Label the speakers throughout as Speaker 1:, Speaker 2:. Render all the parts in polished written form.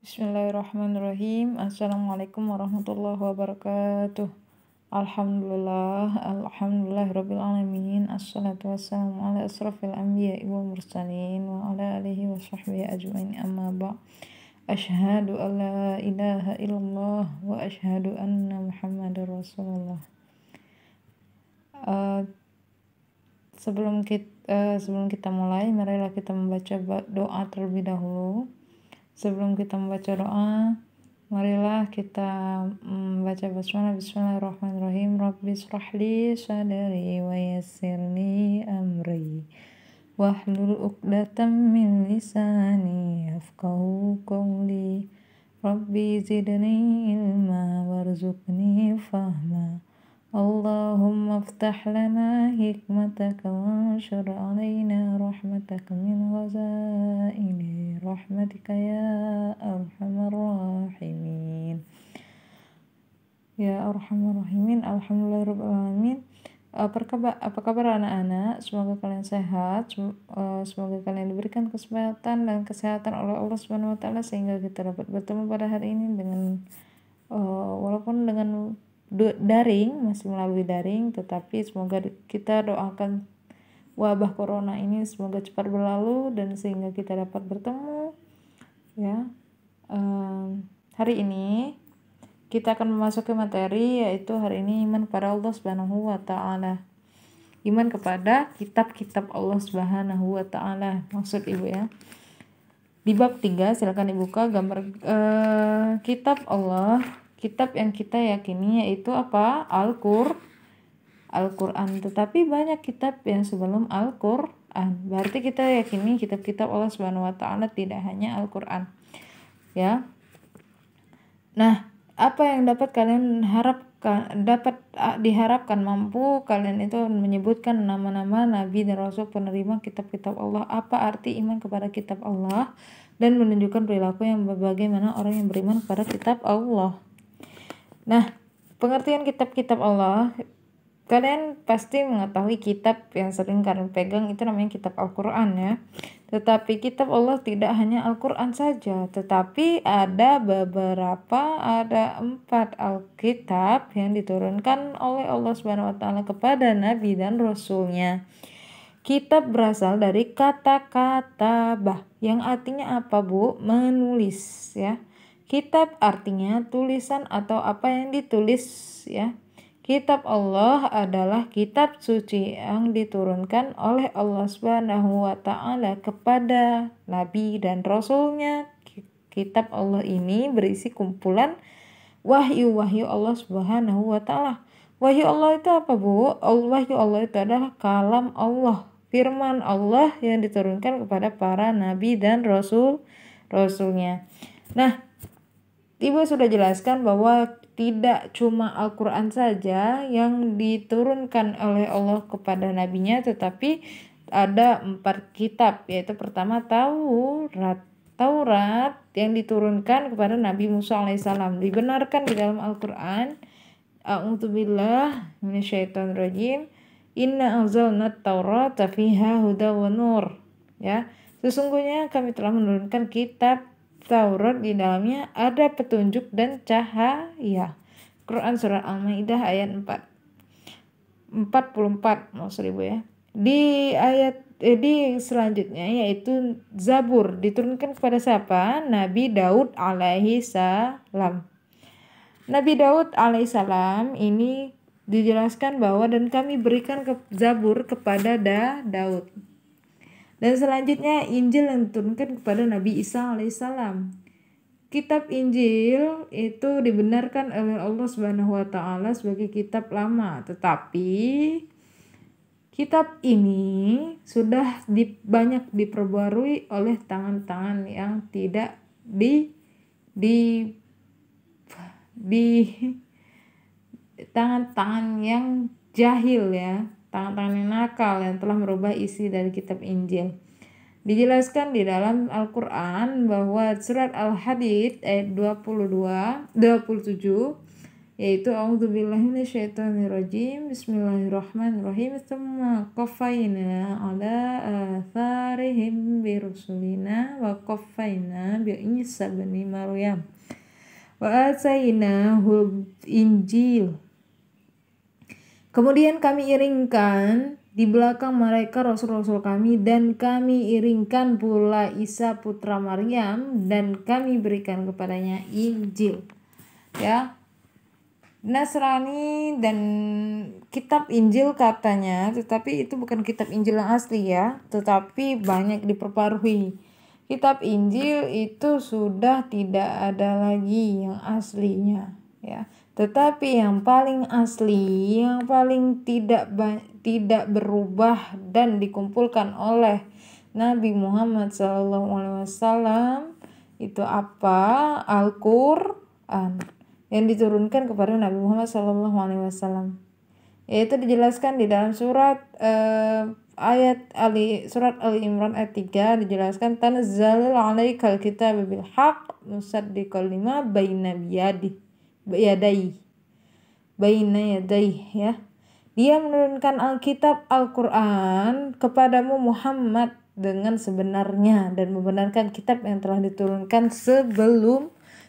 Speaker 1: Bismillahirrahmanirrahim. Assalamualaikum warahmatullahi wabarakatuh. Alhamdulillah alamin. Assalatu wassalamu ala asrafil anbiya'i wal mursalin wa ala alihi wa sahbihi ajma'in, amma ba'. Asyhadu an la ilaha illallah wa asyhadu anna Muhammadar Rasulullah. Uh, sebelum kita mulai, marilah kita membaca doa terlebih dahulu. Sebelum kita membaca doa, marilah kita membaca basmalah. Bismillahirrahmanirrahim. Rabbi shrahli sadri wa yassirli amri wahlul 'uqdatam min lisani yafqahu qawli. Rabbi zidni ilma warzuqni fahma. Allahumma aftah lana hikmataka wanshur alaina rahmataka min ghazaini rahmatika ya arhamar rahimin. Ya arhamar rahimin. Alhamdulillahirabbil alamin. Apa kabar anak-anak? Semoga kalian sehat. Semoga kalian diberikan kesehatan dan kesehatan oleh Allah Subhanahu wa taala sehingga kita dapat bertemu pada hari ini dengan walaupun dengan daring, masih melalui daring, tetapi semoga kita doakan wabah corona ini semoga cepat berlalu dan sehingga kita dapat bertemu ya. Hari ini kita akan memasuki materi, yaitu hari ini iman kepada Allah Subhanahu wa taala. Iman kepada kitab-kitab Allah Subhanahu wa taala, maksud Ibu ya. Di bab 3 silakan dibuka gambar kitab Allah. Kitab yang kita yakini yaitu apa? Al-Quran. Tetapi banyak kitab yang sebelum Al-Quran. Berarti kita yakini kitab-kitab Allah Subhanahu wa taala, tidak hanya Al-Quran. Ya. Nah, apa yang diharapkan mampu kalian itu menyebutkan nama-nama nabi dan rasul penerima kitab-kitab Allah. Apa arti iman kepada kitab Allah dan menunjukkan perilaku yang bagaimana orang yang beriman kepada kitab Allah. Nah, pengertian kitab-kitab Allah, kalian pasti mengetahui kitab yang sering kalian pegang itu namanya kitab Al-Quran ya. Tetapi kitab Allah tidak hanya Al-Quran saja, tetapi ada 4 Alkitab yang diturunkan oleh Allah Subhanahu wa taala kepada nabi dan rasulnya. Kitab berasal dari kata katabah yang artinya apa, Bu? Menulis ya. Kitab artinya tulisan atau apa yang ditulis ya. Kitab Allah adalah kitab suci yang diturunkan oleh Allah Subhanahu wa taala kepada nabi dan rasulnya. Kitab Allah ini berisi kumpulan wahyu-wahyu Allah Subhanahu wa taala. Wahyu Allah itu apa, Bu? Wahyu Allah itu adalah kalam Allah, firman Allah yang diturunkan kepada para nabi dan rasulnya. Nah, Ibu sudah jelaskan bahwa tidak cuma Al-Quran saja yang diturunkan oleh Allah kepada nabinya, tetapi ada 4 kitab, yaitu pertama Taurat yang diturunkan kepada Nabi Musa alaihissalam. Dibenarkan di dalam Al-Quran. A'udzubillah minasyaitonirrajim. Inna anzalna at-taurata fiha huda wa nur. Ya, sesungguhnya kami telah menurunkan kitab Taurat, di dalamnya ada petunjuk dan cahaya. Quran surah Al-Maidah ayat 44 maksud Ibu ya. Di selanjutnya yaitu Zabur diturunkan kepada siapa? Nabi Daud alaihi salam. Nabi Daud alaihi salam ini dijelaskan bahwa dan kami berikan Zabur kepada Daud. Dan selanjutnya Injil yang diturunkan kepada Nabi Isa alaihissalam. Kitab Injil itu dibenarkan oleh Allah Subhanahu wa taala sebagai kitab lama, tetapi kitab ini sudah banyak diperbarui oleh tangan-tangan yang tidak tangan-tangan yang jahil ya. Tangan-tangan yang nakal yang telah merubah isi dari kitab Injil. Dijelaskan di dalam Al-Quran bahwa surat Al-Hadid ayat 27 yaitu a'udzubillahi minasyaitonirrajim, bismillahirrahmanirrahim, tsumma qaffayna ala atharihim birusulina wa qaffayna bi Isa bin Maryam wa atainahu injil. Kemudian kami iringkan di belakang mereka rasul-rasul kami, dan kami iringkan pula Isa putra Maryam, dan kami berikan kepadanya Injil. Ya, Nasrani dan kitab Injil katanya, tetapi itu bukan kitab Injil yang asli ya, tetapi banyak diperbarui. Kitab Injil itu sudah tidak ada lagi yang aslinya, ya. Tetapi yang paling asli, yang paling tidak berubah dan dikumpulkan oleh Nabi Muhammad SAW itu apa? Al-Qur'an yang diturunkan kepada Nabi Muhammad SAW. Yaitu dijelaskan di dalam surat surat Ali Imran ayat 3 dijelaskan tanazzalul 'alaikal kitab bil haqq musaddiqal lima baina yadayhi ya. Dia menurunkan Alkitab Al-Qur'an kepadamu Muhammad dengan sebenarnya dan membenarkan kitab yang telah diturunkan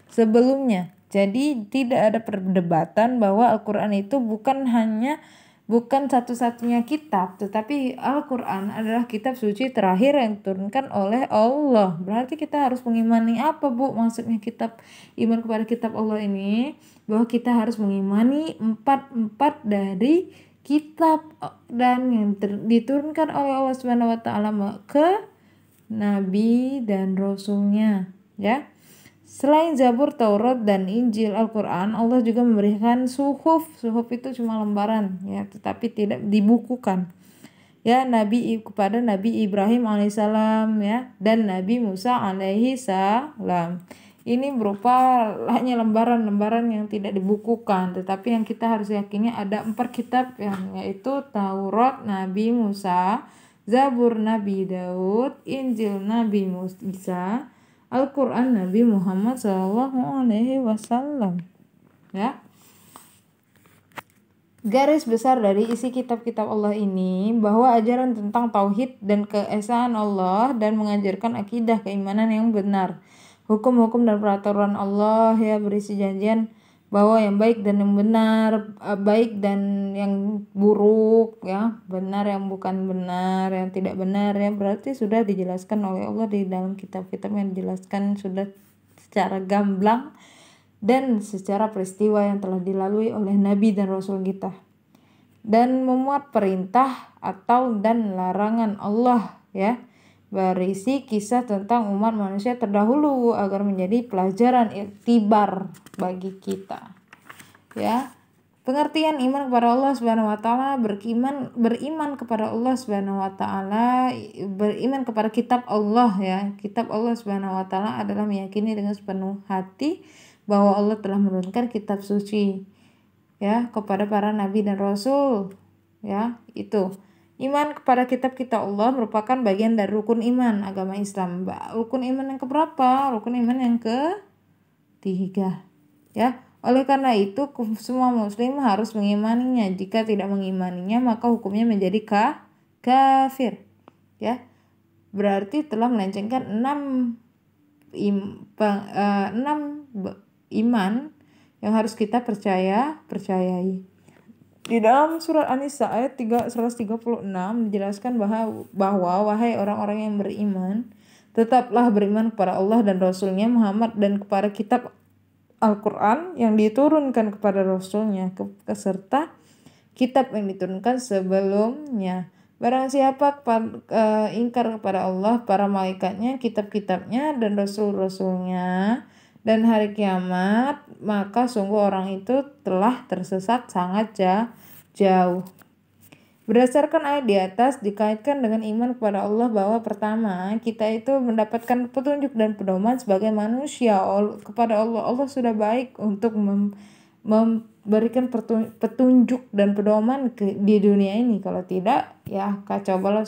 Speaker 1: sebelumnya. Jadi tidak ada perdebatan bahwa Al-Qur'an itu bukan satu-satunya kitab, tetapi Al-Qur'an adalah kitab suci terakhir yang diturunkan oleh Allah. Berarti kita harus mengimani apa, Bu? Maksudnya iman kepada kitab Allah ini, bahwa kita harus mengimani empat dari kitab dan yang diturunkan oleh Allah Subhanahu wa taala ke nabi dan rasulnya, ya. Selain Zabur, Taurat, dan Injil, Al-Qur'an, Allah juga memberikan suhuf. Suhuf itu cuma lembaran, ya, tetapi tidak dibukukan. Ya, kepada Nabi Ibrahim alaihissalam, ya, dan Nabi Musa alaihissalam. Ini berupa hanya lembaran-lembaran yang tidak dibukukan, tetapi yang kita harus yakini ada 4 kitab, yaitu Taurat Nabi Musa, Zabur Nabi Daud, Injil Nabi Isa, Al-Qur'an Nabi Muhammad SAW. Ya. Garis besar dari isi kitab-kitab Allah ini bahwa ajaran tentang tauhid dan keesaan Allah dan mengajarkan akidah keimanan yang benar. Hukum-hukum dan peraturan Allah ya berisi janjian bahwa yang baik dan yang benar, baik dan yang buruk, ya, benar yang bukan benar, yang tidak benar, ya, berarti sudah dijelaskan oleh Allah di dalam kitab-kitab yang dijelaskan sudah secara gamblang dan secara peristiwa yang telah dilalui oleh Nabi dan Rasul kita, dan memuat perintah dan larangan Allah, ya, berisi kisah tentang umat manusia terdahulu agar menjadi pelajaran iktibar bagi kita, ya. Pengertian iman kepada Allah Subhanahu wa taala, beriman kepada Allah Subhanahu wa taala, beriman kepada kitab Allah, ya. Kitab Allah Subhanahu wa taala adalah meyakini dengan sepenuh hati bahwa Allah telah menurunkan kitab suci, ya, kepada para nabi dan rasul, ya. Itu iman kepada kitab-kitab Allah merupakan bagian dari rukun iman agama Islam. Rukun iman yang keberapa? Rukun iman yang ketiga, ya. Oleh karena itu semua muslim harus mengimaninya. Jika tidak mengimaninya maka hukumnya menjadi kafir, ya. Berarti telah melencengkan 6 iman yang harus kita percayai. Di dalam surat An-Nisa ayat 136 dijelaskan bahwa wahai orang-orang yang beriman, tetaplah beriman kepada Allah dan Rasulnya Muhammad dan kepada kitab Al-Qur'an yang diturunkan kepada Rasulnya serta kitab yang diturunkan sebelumnya. Barang siapa ingkar kepada Allah, para malaikatnya, kitab-kitabnya, dan rasul-rasulnya, dan hari kiamat, maka sungguh orang itu telah tersesat sangat jauh. Berdasarkan ayat di atas dikaitkan dengan iman kepada Allah bahwa pertama, kita itu mendapatkan petunjuk dan pedoman sebagai manusia kepada Allah. Allah sudah baik untuk memberikan petunjuk dan pedoman di dunia ini. Kalau tidak, ya kacau balau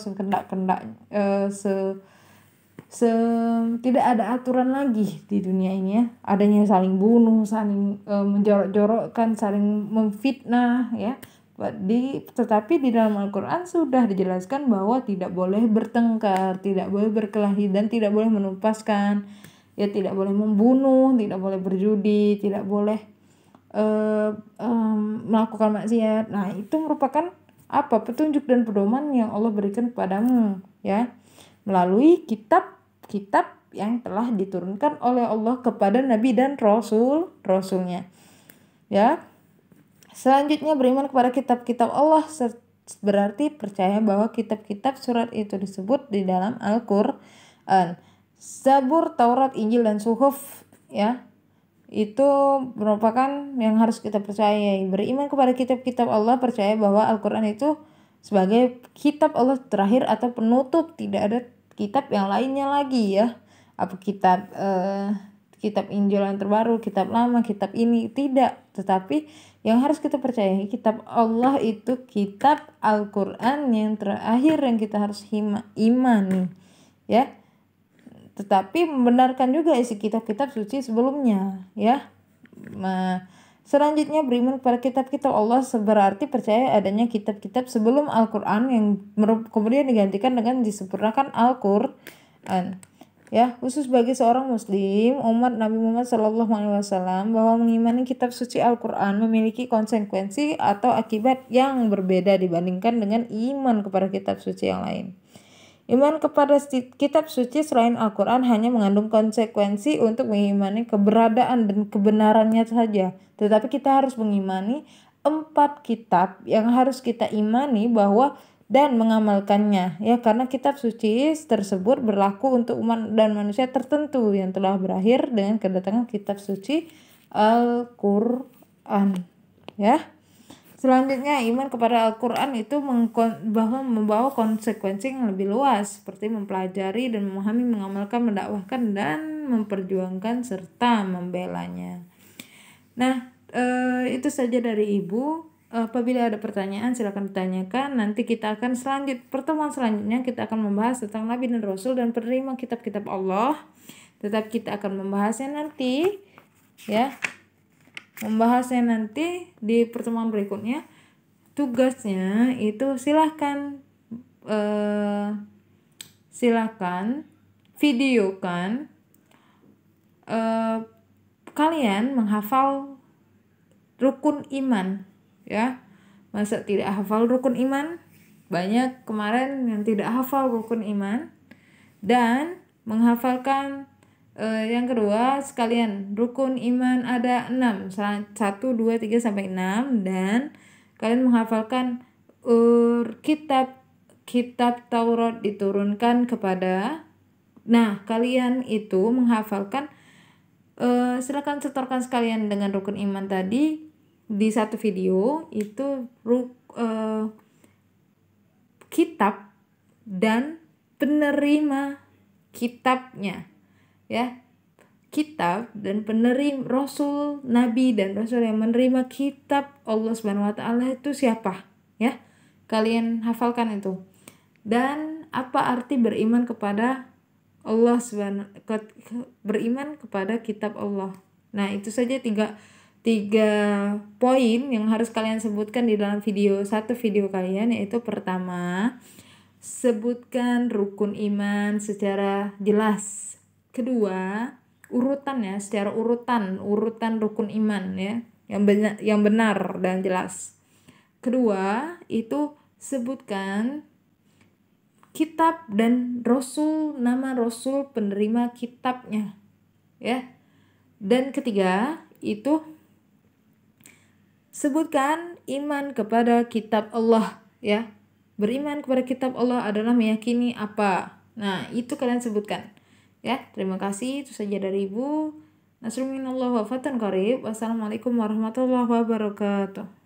Speaker 1: tidak ada aturan lagi di dunia ini ya, adanya saling bunuh, saling menjorok-jorokkan, saling memfitnah ya. Tetapi di dalam Al-Quran sudah dijelaskan bahwa tidak boleh bertengkar, tidak boleh berkelahi, dan tidak boleh menumpaskan, ya tidak boleh membunuh, tidak boleh berjudi, tidak boleh melakukan maksiat. Nah itu merupakan apa, petunjuk dan pedoman yang Allah berikan kepadamu ya, melalui kitab yang telah diturunkan oleh Allah kepada Nabi dan Rasulnya ya. Selanjutnya, beriman kepada kitab-kitab Allah berarti percaya bahwa kitab-kitab surat itu disebut di dalam Al-Quran. Zabur, Taurat, Injil, dan Suhuf ya, itu merupakan yang harus kita percayai. Beriman kepada kitab-kitab Allah, percaya bahwa Al-Quran itu sebagai kitab Allah terakhir atau penutup, tidak ada kitab yang lainnya lagi ya. Apa kitab Injil yang terbaru, kitab lama, kitab ini, tidak. Tetapi yang harus kita percayai, kitab Allah itu kitab Al-Quran yang terakhir yang kita harus imani ya. Tetapi membenarkan juga isi kitab-kitab suci sebelumnya ya. Selanjutnya, beriman kepada kitab-kitab Allah berarti percaya adanya kitab-kitab sebelum Al-Quran yang kemudian digantikan dengan disempurnakan Al-Quran ya. Khusus bagi seorang muslim umat Nabi Muhammad SAW, bahwa mengimani kitab suci Al-Quran memiliki konsekuensi atau akibat yang berbeda dibandingkan dengan iman kepada kitab suci yang lain. Iman kepada kitab suci selain Al-Quran hanya mengandung konsekuensi untuk mengimani keberadaan dan kebenarannya saja. Tetapi kita harus mengimani 4 kitab yang harus kita imani bahwa dan mengamalkannya ya, karena kitab suci tersebut berlaku untuk umat dan manusia tertentu yang telah berakhir dengan kedatangan kitab suci Al-Quran ya. Selanjutnya, iman kepada Al-Quran itu membawa konsekuensi yang lebih luas, seperti mempelajari dan memahami, mengamalkan, mendakwahkan, dan memperjuangkan serta membelanya. Nah, itu saja dari Ibu. Apabila ada pertanyaan silakan ditanyakan. Nanti kita akan pertemuan selanjutnya kita akan membahas tentang Nabi dan Rasul dan penerima kitab-kitab Allah. Tetap kita akan membahasnya nanti ya. Membahasnya nanti di pertemuan berikutnya. Tugasnya itu silakan videokan kalian menghafal rukun iman ya. Masa tidak hafal rukun iman? Banyak kemarin yang tidak hafal rukun iman. Dan menghafalkan yang kedua, sekalian rukun iman ada 6, 1, 2, 3 sampai 6, dan kalian menghafalkan kitab Taurat diturunkan kepada. Nah, kalian itu menghafalkan silakan setorkan sekalian dengan rukun iman tadi di satu video itu kitab dan penerima kitabnya ya. Kitab dan penerima Rasul, Nabi dan Rasul yang menerima kitab Allah Subhanahu wa taala itu siapa ya. Kalian hafalkan itu. Dan apa arti beriman kepada Allah beriman kepada kitab Allah. Nah, itu saja tiga poin yang harus kalian sebutkan di dalam satu video kalian, yaitu pertama, sebutkan rukun iman secara jelas. Kedua, urutannya secara urutan rukun iman ya, yang benar dan jelas. Kedua, itu sebutkan kitab dan Rasul, nama Rasul penerima kitabnya ya. Dan ketiga, itu sebutkan iman kepada kitab Allah ya. Beriman kepada kitab Allah adalah meyakini apa. Nah, itu kalian sebutkan ya. Terima kasih, itu saja dari Ibu. Nasrul minallah wa fatun qarib. Wassalamualaikum warahmatullahi wabarakatuh.